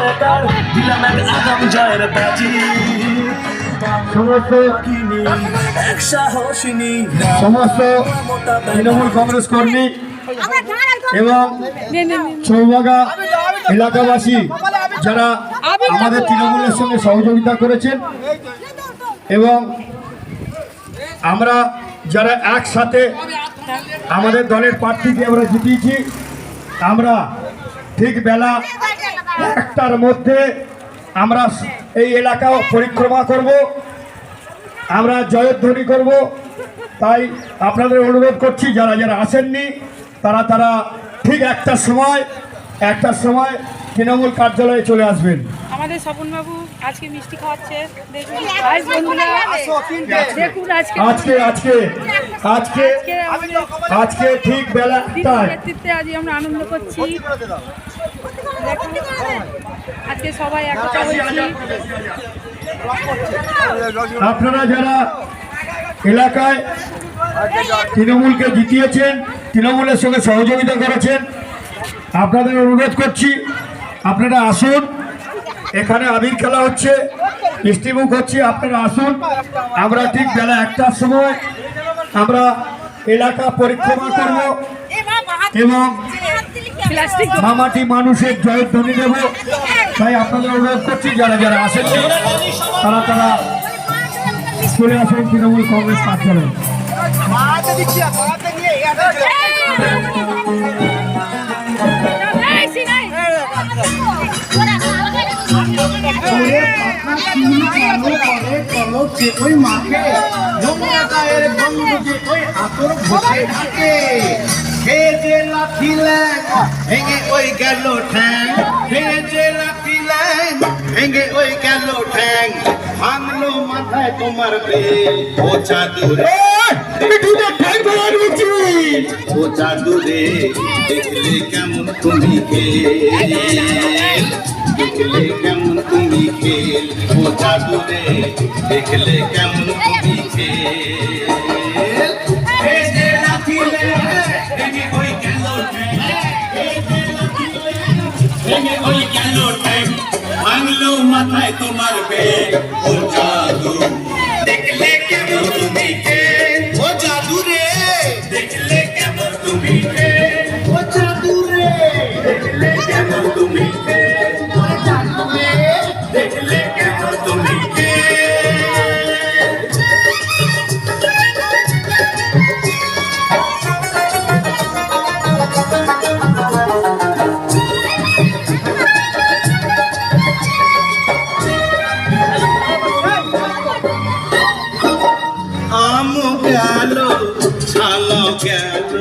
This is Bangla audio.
মানবতার দিলাম এক আগাম জয়ের বাজি। সমস্ত এক সাহসিনী সমস্ত তৃণমূল কংগ্রেস কর্মী এবং চৌবাগা এলাকাবাসী যারা আমাদের তৃণমূলের সঙ্গে সহযোগিতা করেছেন এবং আমরা যারা একসাথে আমাদের দলের প্রার্থীকে আমরা জিতিয়েছি, আমরা ঠিক বেলা 1টার মধ্যে আমরা এই এলাকা পরিক্রমা করব, আমরা জয়ধ্বনি করব। তাই আপনাদের অনুরোধ করছি যারা যারা আসেননি তারা ঠিক 1টার সময় তৃণমূল কার্যালয়ে চলে আসবেন। আমাদের স্বপনবাবু আজকে মিষ্টি খাওয়াচ্ছে, দেখুন বন্ধুরা, দেখুন আজকে ঠিক বেলা 1টায় নেতৃত্বে আজ আমরা আনন্দ করছি। দেখুন আজকে সবাই একতা হয়েছি। আপনারা যারা এলাকায় তৃণমূলকে জিতিয়েছেন, তৃণমূলের সঙ্গে সহযোগিতা করেছেন, আপনাদের অনুরোধ করছি আপনারা আসুন। এখানে আবির খেলা হচ্ছে, মিষ্টিমুখ হচ্ছে, আপনারা আসুন। আমরা ঠিক বেলা 1টার সময় আমরা এলাকা পরিক্রমা করব এবং মামাটি মানুষের জয়ধ্বনি দেব। তাই আপনাদের অনুরোধ করছি যারা যারা আসেননি তারা চলে আসেন তৃণমূল কংগ্রেস কার্যালয়ে। ওই মাকে নোংরা গায়ের গন্ধ যে ওই আতর বসে থাকে, খেয়ে যে লাঠি ল্যাং ভেঙে ওই গেল ঠ্যাং, খেয়ে যে লাঠি ল্যাং ভেঙে ওই গেল ঠ্যাং, ভাঙলো মাথায় তোমার বেল ও চাদুরে, ও চাদুরে দেখলে কেমন তুমি খেল, দেখলে কেমন তুমি খেল, ও চাদুরে দেখলে কেমন তুমি খেল। এই যে লাঠি ভেঙে ওই গেল ঠ্যাং, ভেঙে ওই গেল ঠ্যাং, ভাঙলো মাথায় তোমার বেল ও জাদু দেখলে কেমন তুমি খেল, ও জাদু রে দেখলে কেমন তুমি খেল, ও জাদু রে দেখলে কেমন তুমি খেল, ও জাদু রে দেখলে কেমন তুমি খেল। আম গেল, ছাল গেল,